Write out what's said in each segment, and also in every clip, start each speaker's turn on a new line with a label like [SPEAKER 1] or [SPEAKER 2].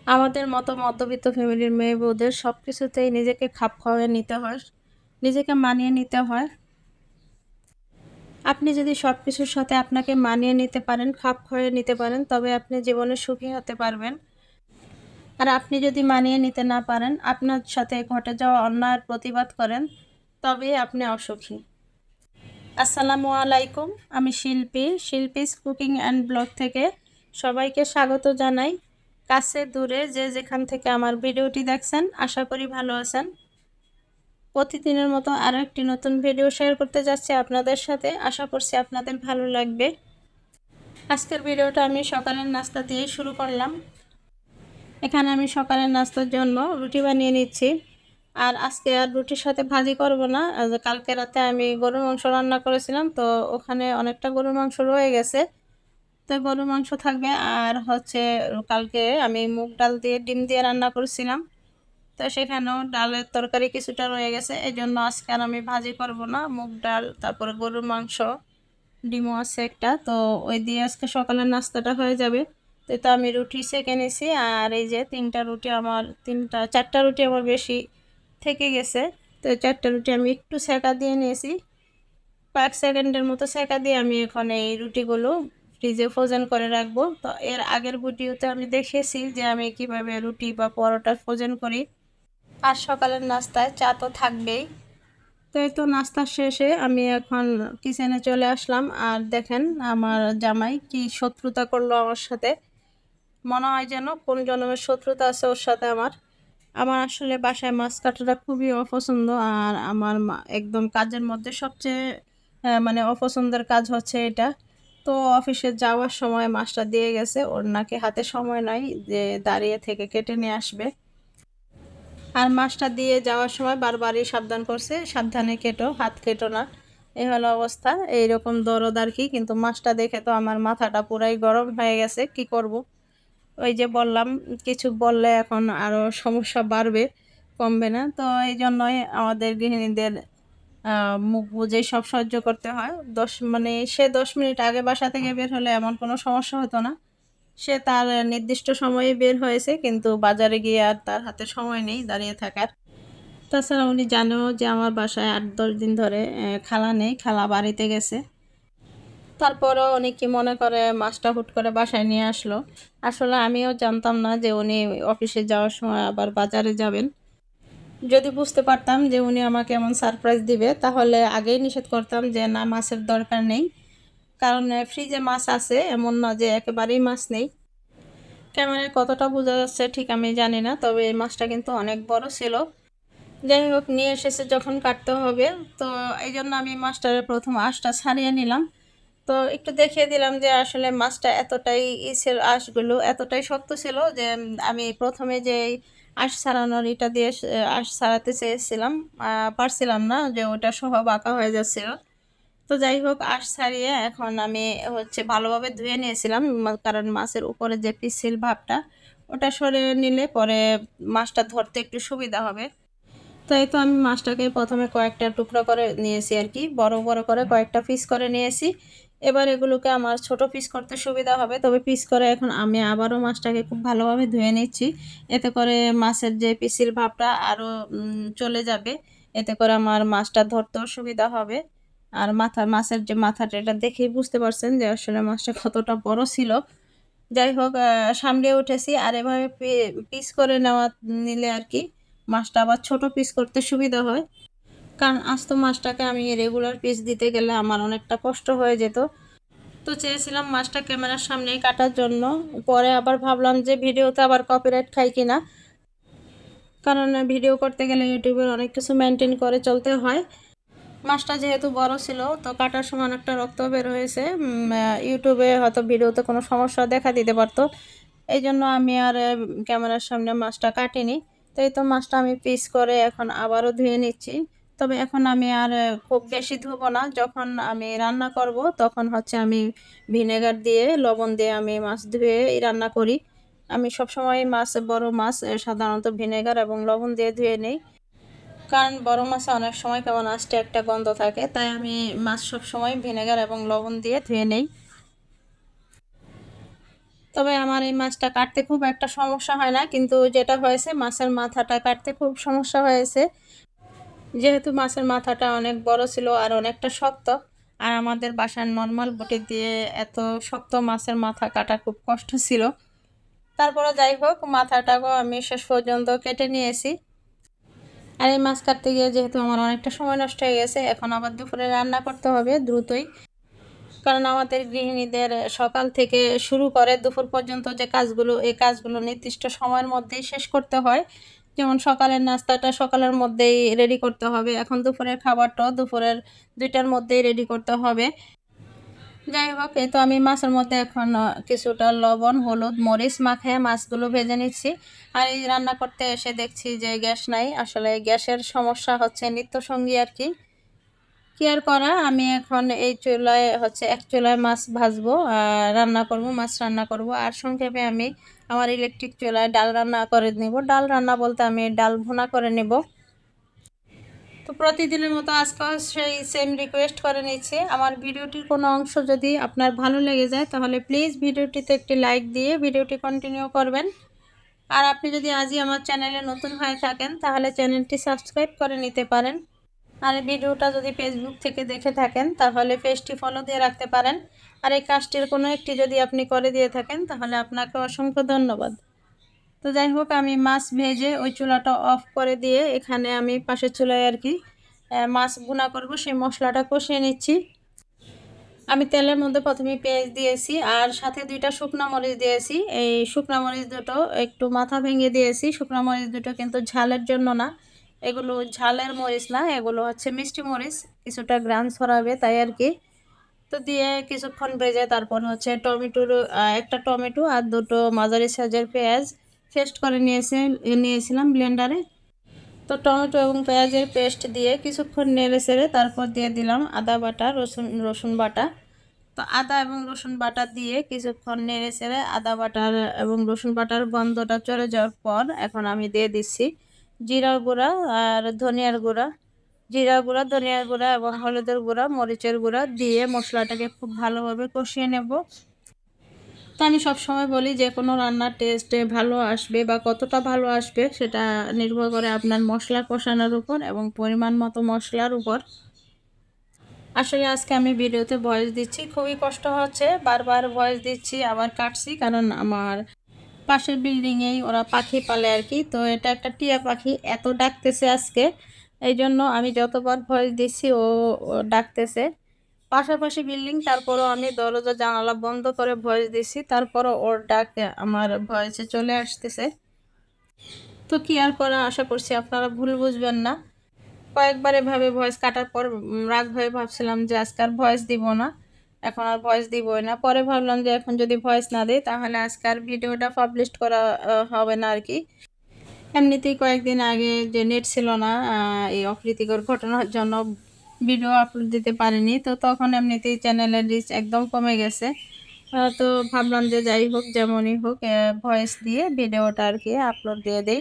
[SPEAKER 1] আমাদের মতো মধ্যবিত্ত ফ্যামিলির মেয়ে বউদের সবকিছুতেই নিজেকে খাপ খাইয়ে নিতে হয়, নিজেকে মানিয়ে নিতে হয়। আপনি যদি সবকিছুর সাথে আপনাকে মানিয়ে নিতে পারেন, খাপ খাইয়ে নিতে পারেন, তবে আপনি জীবনে সুখী হতে পারবেন। আর আপনি যদি মানিয়ে নিতে না পারেন, আপনার সাথে ঘটে যাওয়া অন্যায়ের প্রতিবাদ করেন, তবেই আপনি অসুখী। আসসালামু আলাইকুম, আমি শিল্পীস কুকিং অ্যান্ড ব্লগ থেকে সবাইকে স্বাগত জানাই। কাছে দূরে যে যেখান থেকে আমার ভিডিওটি দেখছেন, আশা করি ভালো আছেন। প্রতিদিনের মতো আরও একটি নতুন ভিডিও শেয়ার করতে যাচ্ছি আপনাদের সাথে, আশা করছি আপনাদের ভালো লাগবে। আজকের ভিডিওটা আমি সকালের নাস্তা দিয়ে শুরু করলাম। এখানে আমি সকালের নাস্তার জন্য রুটি বানিয়ে নিচ্ছি। আর আজকে আর রুটির সাথে ভাজি করব না, কালকে রাতে আমি গরুর মাংস রান্না করেছিলাম, তো ওখানে অনেকটা গরুর মাংস রয়ে গেছে, তো গরুর মাংস থাকবে। আর হচ্ছে কালকে আমি মুগ ডাল দিয়ে ডিম দিয়ে রান্না করেছিলাম, তো সেখানেও ডালের তরকারি কিছুটা রয়ে গেছে, এই জন্য আজকে আর আমি ভাজি করব না। মুগ ডাল, তারপরে গরুর মাংস, ডিমও আছে একটা, তো ওই দিয়ে আজকে সকালের নাস্তাটা হয়ে যাবে। তো আমি রুটি সেঁকে নিয়েছি, আর এই যে চারটা রুটি আমার বেশি থেকে গেছে, তো চারটা রুটি আমি একটু সেঁকা দিয়ে নিয়েছি। 5 সেকেন্ডের মতো সেঁকা দিয়ে আমি এখন এই রুটিগুলো ফ্রিজে ফ্রোজেন করে রাখবো। তো এর আগের ভিডিওতে আমি দেখেছি যে আমি কিভাবে রুটি বা পরোটা ফ্রোজেন করি। আর সকালের নাস্তায় চা তো থাকবেই। তো এই তো নাস্তা শেষে আমি এখন কিচেনে চলে আসলাম, আর দেখেন আমার জামাই কি শত্রুতা করলো আমার সাথে। মনে হয় যেন কোন জন্মের শত্রুতা আছে ওর সাথে আমার। আমার আসলে বাসায় মাছ কাটাটা খুবই অপছন্দ, আর আমার একদম কাজের মধ্যে সবচেয়ে মানে অপছন্দের কাজ হচ্ছে এটা। তো অফিসে যাওয়ার সময় মাছটা দিয়ে গেছে, ওর নাকি হাতে সময় নাই যে দাঁড়িয়ে থেকে কেটে নিয়ে আসবে। আর মাছটা দিয়ে যাওয়ার সময় বারবারই সাবধান করছে, সাবধানে কেটো, হাত কেটো না। এই হলো অবস্থা, এইরকম দরদ আর কি। কিন্তু মাছটা দেখে তো আমার মাথাটা পুরাই গরম হয়ে গেছে, কি করব। ওই যে বললাম, কিছু বললে এখন আরও সমস্যা বাড়বে, কমবে না। তো এই জন্যই আমাদের গৃহিণীদের মুখ বুঝেই সব সহ্য করতে হয়। সে 10 মিনিট আগে বাসা থেকে বের হলে এমন কোনো সমস্যা হতো না। সে তার নির্দিষ্ট সময়ে বের হয়েছে, কিন্তু বাজারে গিয়ে আর তার হাতে সময় নেই দাঁড়িয়ে থাকার। তাছাড়া উনি জানেও যে আমার বাসায় 8-10 দিন ধরে খালা নেই, খালা বাড়িতে গেছে। তারপরেও উনি কি মনে করে মাছটা হুট করে বাসায় নিয়ে আসলো। আসলে আমিও জানতাম না যে উনি অফিসে যাওয়ার সময় আবার বাজারে যাবেন। যদি বুঝতে পারতাম যে উনি আমাকে এমন সারপ্রাইজ দিবে, তাহলে আগেই নিষেধ করতাম যে না, মাছের দরকার নেই। কারণ ফ্রিজে মাছ আছে, এমন না যে একেবারেই মাছ নেই। ক্যামেরায় কতটা বোঝা যাচ্ছে ঠিক আমি জানি না, তবে এই মাছটা কিন্তু অনেক বড় ছিল। যাই হোক, নিয়ে এসেছে যখন কাটতে হবে, তো এই জন্য আমি মাছটার প্রথম আঁশটা ছাড়িয়ে নিলাম। তো একটু দেখিয়ে দিলাম যে আসলে মাছটা এতটাই ছিল, আঁশগুলো এতটাই শক্ত ছিল যে আমি প্রথমে যে আঁশ ছাড়ানোর এটা দিয়ে আঁশ ছাড়াতে চেয়েছিলাম, পারছিলাম না, যে ওটা সহ বাঁকা হয়ে যাচ্ছিল। তো যাই হোক, আঁশ ছাড়িয়ে এখন আমি হচ্ছে ভালোভাবে ধুয়ে নিয়েছিলাম, কারণ মাছের উপরে যে পিচ্ছিল ভাবটা, ওটা সরিয়ে নিলে পরে মাছটা ধরতে একটু সুবিধা হবে। তো এই তো আমি মাছটাকে প্রথমে কয়েকটা টুকরো করে নিয়েছি আর কি, বড় বড় করে কয়েকটা পিস করে নিয়েছি। এবার এগুলোকে আমার ছোট পিস করতে সুবিধা হবে, তবে পিস করে এখন আমি আবারও মাছটাকে খুব ভালোভাবে ধুয়ে নিচ্ছি। এতে করে মাছের যে পিসির ভাবটা আরও চলে যাবে, এতে করে আমার মাছটা ধরতেও সুবিধা হবে। আর মাছের যে মাথাটা, এটা দেখেই বুঝতে পারছেন যে আসলে মাছটা কতটা বড় ছিল। যাই হোক, সামলে উঠেছি। আর এভাবে পিস করে নিলে আর কি মাছটা আবার ছোট পিস করতে সুবিধা হয়। কারণ আস্ত মাছটাকে আমি রেগুলার পিস দিতে গেলে আমার অনেকটা কষ্ট হয়ে যেত। তো চেয়েছিলাম মাছটা ক্যামেরার সামনেই কাটার জন্য, পরে আবার ভাবলাম যে ভিডিওতে আবার কপিরাইট খাই কিনা। কারণ ভিডিও করতে গেলে ইউটিউবের অনেক কিছু মেনটেন করে চলতে হয়। মাছটা যেহেতু বড় ছিল, তো কাটার সময় অনেকটা রক্ত বের হয়েছে। ইউটিউবে হয়তো ভিডিওতে কোনো সমস্যা দেখা দিতে পারতো, এই জন্য আমি আর ক্যামেরার সামনে মাছটা কাটিনি। তো এই তো মাছটা আমি পিস করে এখন আবারও ধুয়ে নিচ্ছি। তবে এখন আমি আর খুব বেশি ধুবো না, যখন আমি রান্না করব তখন হচ্ছে আমি ভিনেগার দিয়ে, লবণ দিয়ে আমি মাছ ধুয়ে রান্না করি। আমি সবসময় বড় মাছ সাধারণত ভিনেগার এবং লবণ দিয়ে ধুয়ে নিই। কারণ বড় মাছে অনেক সময় কেমন আস্তে একটা গন্ধ থাকে, তাই আমি মাছ সবসময় ভিনেগার এবং লবণ দিয়ে ধুয়ে নেই। তবে আমার এই মাছটা কাটতে খুব একটা সমস্যা হয় না, কিন্তু যেটা হয়েছে মাছের মাথাটা কাটতে খুব সমস্যা হয়েছে, যেহেতু মাছের মাথাটা অনেক বড় ছিল আর অনেকটা শক্ত। আর আমাদের বাসার নর্মাল বটি দিয়ে এত শক্ত মাছের মাথা কাটা খুব কষ্ট ছিল। তারপরে যাই হোক, মাথাটাকেও আমি শেষ পর্যন্ত কেটে নিয়েছি। আর এই মাছ কাটতে গিয়ে যেহেতু আমার অনেকটা সময় নষ্ট হয়ে গেছে, এখন আবার দুপুরে রান্না করতে হবে দ্রুতই। কারণ আমাদের গৃহিণীদের সকাল থেকে শুরু করে দুপুর পর্যন্ত যে কাজগুলো, এই কাজগুলো নির্দিষ্ট সময়ের মধ্যেই শেষ করতে হয়। যেমন সকালের নাস্তাটা সকালের মধ্যেই রেডি করতে হবে, এখন দুপুরের খাবারটাও দুপুরের 2টার মধ্যেই রেডি করতে হবে। যাই হোক, এই তো আমি মাছের মধ্যে এখন কিছুটা লবণ, হলুদ, মরিচ মাখিয়ে মাছগুলো ভেজে নিচ্ছি। আর এই রান্না করতে এসে দেখছি যে গ্যাস নাই। আসলে গ্যাসের সমস্যা হচ্ছে নিত্যসঙ্গী আর কি। কি আর করা, আমি এখন এই চুলায় এক চুলায় মাছ ভাজবো, রান্না করব, মাছ রান্না করব। আর সংক্ষেপে আমি আমার ইলেকট্রিক চুলায় ডাল রান্না করে নেব। ডাল রান্না বলতে আমি ডাল ভুনা করে নেব। তো প্রতিদিনের মতো আজকেও সেই সেম রিকোয়েস্ট করে নিচ্ছি, আমার ভিডিওটির কোনো অংশ যদি আপনার ভালো লেগে যায় তাহলে প্লিজ ভিডিওটিতে একটি লাইক দিয়ে ভিডিওটি কন্টিনিউ করবেন। আর আপনি যদি আজই আমার চ্যানেলে নতুন হয়ে থাকেন তাহলে চ্যানেলটি সাবস্ক্রাইব করে নিতে পারেন। আর এই ভিডিওটা যদি ফেসবুক থেকে দেখে থাকেন তাহলে পেজটি ফলো দিয়ে রাখতে পারেন। আর এই কাজটির কোনো একটি যদি আপনি করে দিয়ে থাকেন তাহলে আপনাকে অসংখ্য ধন্যবাদ। তো যাই হোক, আমি মাছ ভেজে ওই চুলাটা অফ করে দিয়ে এখানে আমি পাশের চুলায় আর কি মাছ ভুনা করব, সেই মশলাটা কষিয়ে নিচ্ছি। আমি তেলের মধ্যে প্রথমে পেঁয়াজ দিয়েছি আর সাথে 2টা শুকনো মরিচ দিয়েছি। এই শুকনো মরিচ দুটো একটু মাথা ভেঙে দিয়েছি। শুকনো মরিচ দুটো কিন্তু ঝালের জন্য না, এগুলো ঝালের মরিচ না, এগুলো হচ্ছে মিষ্টি মরিচ, কিছুটা গ্রান ছড়াবে তাই আর কি। তো দিয়ে কিছুক্ষণ ভেজে তারপর একটা টমেটো আর 2টো মাঝারি সাইজের পেঁয়াজ পেস্ট করে নিয়েছিলাম ব্লেন্ডারে। তো টমেটো এবং পেঁয়াজের পেস্ট দিয়ে কিছুক্ষণ নেড়ে চেড়ে তারপর দিয়ে দিলাম আদা বাটা, রসুন বাটা। তো আদা এবং রসুন বাটা দিয়ে কিছুক্ষণ নেড়ে চেড়ে আদা বাটার এবং রসুন বাটার গন্ধটা চলে যাওয়ার পর এখন আমি দিয়ে দিচ্ছি জিরার গুঁড়া আর ধনিয়ার গুঁড়া। জিরা গুঁড়া, ধনিয়ার গুঁড়া এবং হলুদের গুঁড়া, মরিচের গুঁড়া দিয়ে মশলাটাকে খুব ভালোভাবে কষিয়ে নেব। তো আমি সবসময় বলি যে কোনো রান্নার টেস্টে ভালো আসবে বা কতটা ভালো আসবে সেটা নির্ভর করে আপনার মশলা কষানোর উপর এবং পরিমাণ মতো মশলার উপর। আসলে আজকে আমি ভিডিওতে ভয়েস দিচ্ছি, খুবই কষ্ট হচ্ছে, বারবার ভয়েস দিচ্ছি আবার কাটছি, কারণ আমার পাশের বিল্ডিংয়েই ওরা পাখি পালে আর কি। তো এটা একটা টিয়া পাখি, এত ডাকতেছে আজকে, এই জন্য আমি যতবার ভয়েস দিচ্ছি ও ডাকতেছে। পাশাপাশি বিল্ডিং, তারপরও আমি দরজা জানালা বন্ধ করে ভয়েস দিচ্ছি, তারপরও ওর ডাক আমার ভয়েসে চলে আসতেছে। তো কি আর করা, আশা করছি আপনারা ভুল বুঝবেন না। কয়েকবার এভাবে ভয়েস কাটার পর রাগ হয়ে ভাবছিলাম যে আজকে আর ভয়েস দিব না, এখন আর ভয়েস দিবই না। পরে ভাবলাম যে এখন যদি ভয়েস না দিই তাহলে আজকে আর ভিডিওটা পাবলিশ করা হবে না আর কি। এমনিতেই কয়েকদিন আগে যে নেট ছিল না, এই অপ্রীতিকর ঘটনার জন্য ভিডিও আপলোড দিতে পারিনি। তো তখন এমনিতেই চ্যানেলের রিচ একদম কমে গেছে। তো ভাবলাম যে যাই হোক, যেমনই হোক, ভয়েস দিয়ে ভিডিওটা আর কি আপলোড দিয়ে দিই।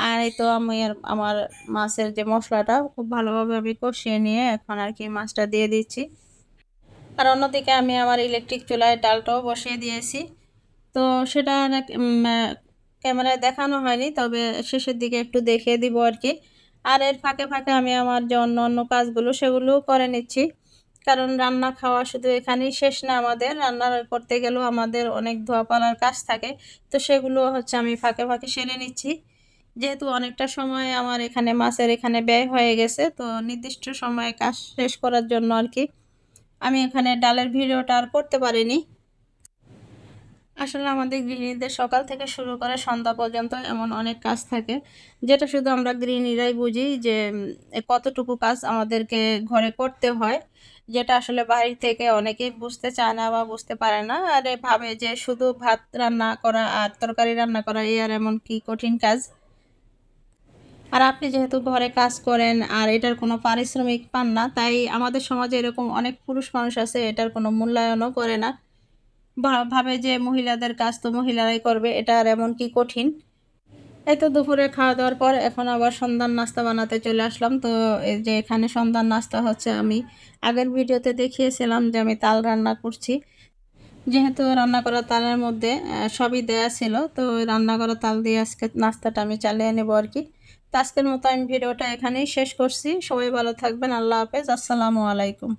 [SPEAKER 1] আর এই তো আমি আমার মাছের যে মশলাটা খুব ভালোভাবে আমি কষিয়ে নিয়ে এখন আর কি মাছটা দিয়ে দিচ্ছি। আর অন্যদিকে আমি আমার ইলেকট্রিক চুলায় ডালটাও বসিয়ে দিয়েছি। তো সেটা ক্যামেরায় দেখানো হয়নি, তবে শেষের দিকে একটু দেখিয়ে দিব আর কি। আর এর ফাঁকে ফাঁকে আমি আমার যে অন্য অন্য কাজগুলো সেগুলোও করে নিচ্ছি, কারণ রান্না খাওয়া শুধু এখানেই শেষ না, আমাদের রান্না করতে গেলেও আমাদের অনেক ধোয়া পালার কাজ থাকে। তো সেগুলো আমি ফাঁকে ফাঁকে সেরে নিচ্ছি। যেহেতু অনেকটা সময় আমার মাছের এখানে ব্যয় হয়ে গেছে, তো নির্দিষ্ট সময়ে কাজ শেষ করার জন্য আর কি আমি এখানে ডালের ভিডিওটা আর করতে পারিনি। আসলে আমাদের গৃহিণীদের সকাল থেকে শুরু করে সন্ধ্যা পর্যন্ত এমন অনেক কাজ থাকে, যেটা শুধু আমরা গৃহিণীরাই বুঝি যে কতটুকু কাজ আমাদেরকে ঘরে করতে হয়, যেটা আসলে বাইরে থেকে অনেকেই বুঝতে চায় না বা বুঝতে পারে না। আর ভাবে যে শুধু ভাত রান্না করা আর তরকারি রান্না করা এই আর এমন কি কঠিন কাজ। আর আপনি যেহেতু ঘরে কাজ করেন আর এটার কোনো পারিশ্রমিক পান না, তাই আমাদের সমাজে এরকম অনেক পুরুষ মানুষ আছে এটার কোনো মূল্যায়নও করে না, ভাবে যে মহিলাদের কাজ তো মহিলারাই করবে, এটা আর এমন কি কঠিন। এই তো দুপুরে খাওয়া দাওয়ার পর এখন আবার সন্ধ্যার নাস্তা বানাতে চলে আসলাম। তো এই যে এখানে সন্ধ্যার নাস্তা আমি আগের ভিডিওতে দেখিয়েছিলাম যে আমি তাল রান্না করছি। যেহেতু রান্না করা তালের মধ্যে সবই দেয়া ছিল, তো ওই রান্না করা তাল দিয়ে আজকে নাস্তাটা আমি চালিয়ে নেব আর কি। তো আজকের মতো আমি ভিডিওটা এখানেই শেষ করছি। সবাই ভালো থাকবেন। আল্লাহ হাফেজ। আসসালামু আলাইকুম।